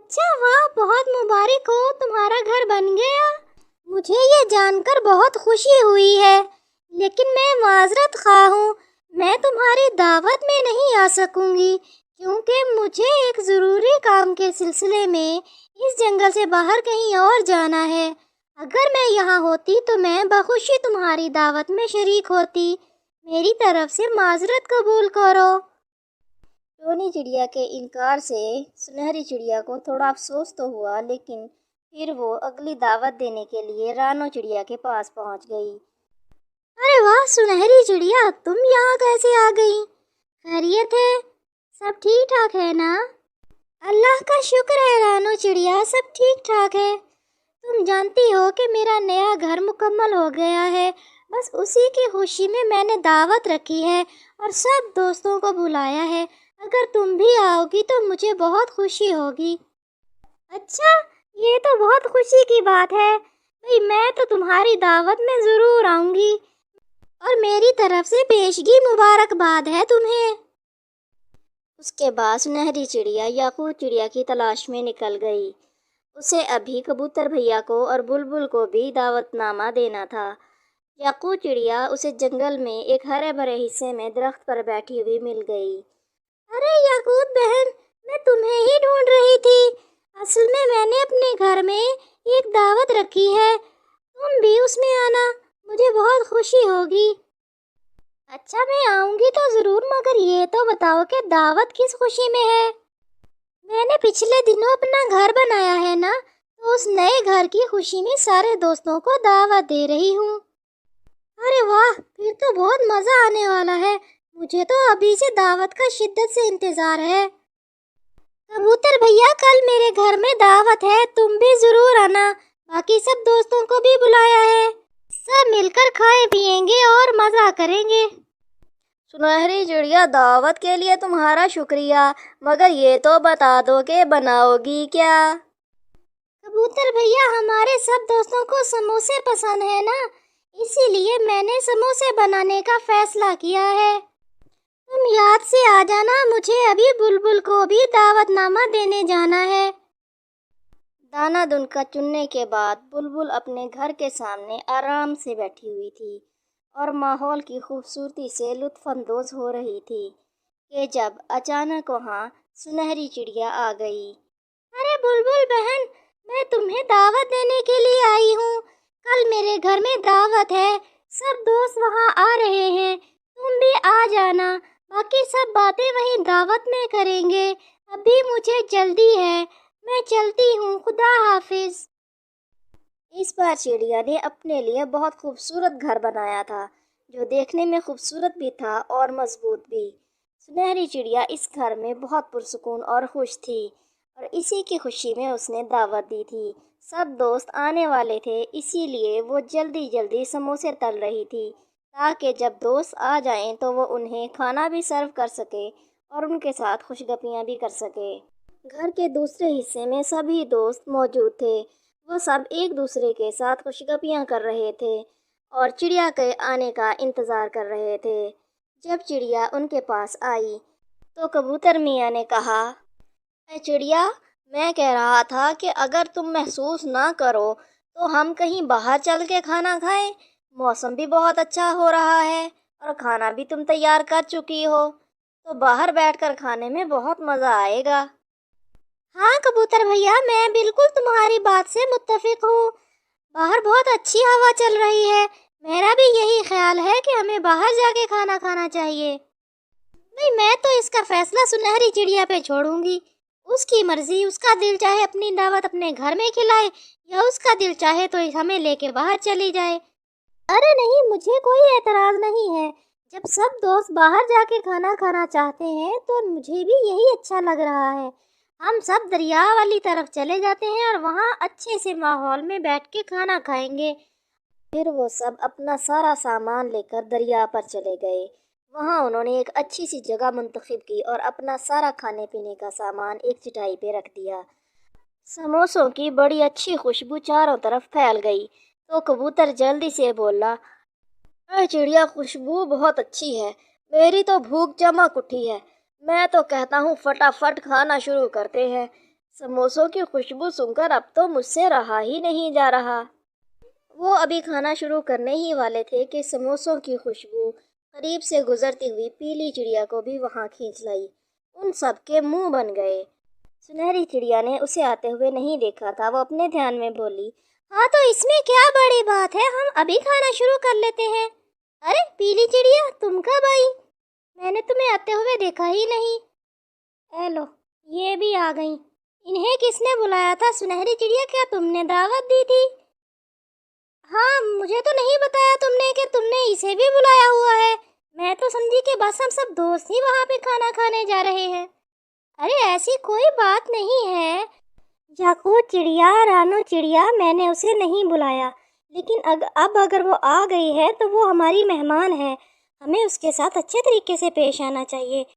اچھا واہ، بہت مبارک ہو، تمہارا گھر بن گیا۔ مجھے یہ جان کر بہت خوشی ہوئی ہے، لیکن میں معذرت خواہ ہوں، میں تمہاری دعوت میں نہیں آ سکوں گی کیونکہ مجھے ایک ضروری کام کے سلسلے میں اس جنگل سے باہر کہیں اور جانا ہے۔ اگر میں یہاں ہوتی تو میں بخوشی تمہاری دعوت میں شریک ہوتی۔ میری طرف سے معذرت قبول کرو۔ ٹونی چڑیا کے انکار سے سنہری چڑیا کو تھوڑا افسوس تو ہوا، لیکن پھر وہ اگلی دعوت دینے کے لیے رانو چڑیا کے پاس پہنچ گئی۔ ارے واہ سنہری چڑیا، تم یہاں کیسے آ گئی؟ خیریت ہے؟ سب ٹھیک ٹھاک ہے نا؟ اللہ کا شکر ہے رانو چڑیا، سب ٹھیک ٹھاک ہے۔ تم جانتی ہو کہ میرا نیا گھر مکمل ہو گیا ہے، بس اسی کی خوشی میں نے دعوت رکھی ہے اور سب دوستوں کو بلایا ہے۔ اگر تم بھی آؤ گی تو مجھے بہت خوشی ہوگی۔ اچھا، یہ تو بہت خوشی کی بات ہے۔ بھئی میں تو تمہاری دعوت میں ضرور آؤں گی اور میری طرف سے پیشگی مبارکباد ہے تمہیں۔ اس کے بعد سنہری چڑیا یاقوت چڑیا کی تلاش میں نکل گئی۔ اسے ابھی کبوتر بھیا کو اور بلبل کو بھی دعوت نامہ دینا تھا۔ یاقوت چڑیا اسے جنگل میں ایک ہرے بھرے حصے میں درخت پر بیٹھی ہوئی مل گئی۔ ارے یاقوت بہن، میں تمہیں ہی ڈھونڈ رہی تھی۔ اصل میں نے اپنے گھر میں ایک دعوت رکھی ہے، تم بھی اس میں آنا، مجھے بہت خوشی ہوگی۔ اچھا میں آؤں گی تو ضرور، مگر یہ تو بتاؤ کہ دعوت کس خوشی میں ہے؟ میں نے پچھلے دنوں اپنا گھر بنایا ہے نا، تو اس نئے گھر کی خوشی میں سارے دوستوں کو دعوت دے رہی ہوں۔ ارے واہ، پھر تو بہت مزہ آنے والا ہے۔ مجھے تو ابھی سے دعوت کا شدت سے انتظار ہے۔ کبوتر بھیا، کل میرے گھر میں دعوت ہے، تم بھی ضرور آنا۔ باقی سب دوستوں کو بھی بلایا ہے، سب مل کر کھائیں پیئیں گے اور مزہ کریں گے۔ سنہری چڑیا، دعوت کے لیے تمہارا شکریہ، مگر یہ تو بتا دو کہ بناؤ گی کیا؟ کبوتر بھیا، ہمارے سب دوستوں کو سموسے پسند ہے نا، اسی لیے میں نے سموسے بنانے کا فیصلہ کیا ہے۔ تم یاد سے آ جانا، مجھے ابھی بلبل کو بھی دعوت نامہ دینے جانا ہے۔ دانا دن کا چننے کے بعد بلبل اپنے گھر کے سامنے آرام سے بیٹھی ہوئی تھی اور ماحول کی خوبصورتی سے لطف اندوز ہو رہی تھی کہ جب اچانک وہاں سنہری چڑیا آ گئی۔ ارے بلبل بہن، میں تمہیں دعوت دینے کے لیے آئی ہوں۔ کل میرے گھر میں دعوت ہے، سب دوست وہاں آ رہے ہیں، تم بھی آ جانا۔ باقی سب باتیں وہیں دعوت میں کریں گے۔ ابھی مجھے جلدی ہے، میں چلتی ہوں، خدا حافظ۔ اس بار چڑیا نے اپنے لیے بہت خوبصورت گھر بنایا تھا، جو دیکھنے میں خوبصورت بھی تھا اور مضبوط بھی۔ سنہری چڑیا اس گھر میں بہت پرسکون اور خوش تھی اور اسی کی خوشی میں اس نے دعوت دی تھی۔ سب دوست آنے والے تھے، اسی لیے وہ جلدی جلدی سموسے تل رہی تھی تاکہ جب دوست آ جائیں تو وہ انہیں کھانا بھی سرو کر سکے اور ان کے ساتھ خوش گپیاں بھی کر سکے۔ گھر کے دوسرے حصے میں سبھی دوست موجود تھے، وہ سب ایک دوسرے کے ساتھ خوش گپیاں کر رہے تھے اور چڑیا کے آنے کا انتظار کر رہے تھے۔ جب چڑیا ان کے پاس آئی تو کبوتر میاں نے کہا، اے چڑیا، میں کہہ رہا تھا کہ اگر تم محسوس نہ کرو تو ہم کہیں باہر چل کے کھانا کھائیں۔ موسم بھی بہت اچھا ہو رہا ہے اور کھانا بھی تم تیار کر چکی ہو، تو باہر بیٹھ کر کھانے میں بہت مزہ آئے گا۔ ہاں کبوتر بھیا، میں بالکل تمہاری بات سے متفق ہوں۔ باہر بہت اچھی ہوا چل رہی ہے، میرا بھی یہی خیال ہے کہ ہمیں باہر جا کے کھانا کھانا چاہیے۔ نہیں، میں تو اس کا فیصلہ سنہری چڑیا پہ چھوڑوں گی، اس کی مرضی، اس کا دل چاہے اپنی دعوت اپنے گھر میں کھلائے یا اس کا دل چاہے تو ہمیں لے کے باہر چلی جائے۔ ارے نہیں، مجھے کوئی اعتراض نہیں ہے، جب سب دوست باہر جا کے کھانا کھانا چاہتے ہیں تو مجھے بھی یہی اچھا لگ رہا ہے۔ ہم سب دریا والی طرف چلے جاتے ہیں اور وہاں اچھے سے ماحول میں بیٹھ کے کھانا کھائیں گے۔ پھر وہ سب اپنا سارا سامان لے کر دریا پر چلے گئے۔ وہاں انہوں نے ایک اچھی سی جگہ منتخب کی اور اپنا سارا کھانے پینے کا سامان ایک چٹائی پہ رکھ دیا۔ سموسوں کی بڑی اچھی خوشبو چاروں طرف پھیل گئی تو کبوتر جلدی سے بولا، اے چڑیا، خوشبو بہت اچھی ہے، میری تو بھوک چمک اٹھی ہے، میں تو کہتا ہوں فٹافٹ کھانا شروع کرتے ہیں۔ سموسوں کی خوشبو سن کر اب تو مجھ سے رہا ہی نہیں جا رہا۔ وہ ابھی کھانا شروع کرنے ہی والے تھے کہ سموسوں کی خوشبو قریب سے گزرتی ہوئی پیلی چڑیا کو بھی وہاں کھینچ لائی۔ ان سب کے منہ بن گئے۔ سنہری چڑیا نے اسے آتے ہوئے نہیں دیکھا تھا۔ وہ اپنے دھیان میں بولی، ہاں تو اس میں کیا بڑی بات ہے، ہم ابھی کھانا شروع کر لیتے ہیں۔ ارے پیلی چڑیا، تم کب آئی؟ میں نے تمہیں آتے ہوئے دیکھا ہی نہیں۔ اے لو، یہ بھی آ گئیں۔ انہیں کس نے بلایا تھا سنہری چڑیا؟ کیا تم نے دعوت دی تھی؟ ہاں، مجھے تو نہیں بتایا تم نے کہ تم نے اسے بھی بلایا ہوا ہے۔ میں تو سمجھی کہ بس ہم سب دوست ہی وہاں پہ کھانا کھانے جا رہے ہیں۔ ارے ایسی کوئی بات نہیں ہے جاکو چڑیا، رانو چڑیا، میں نے اسے نہیں بلایا، لیکن اب اگر وہ آ گئی ہے تو وہ ہماری مہمان ہے، ہمیں اس کے ساتھ اچھے طریقے سے پیش آنا چاہیے۔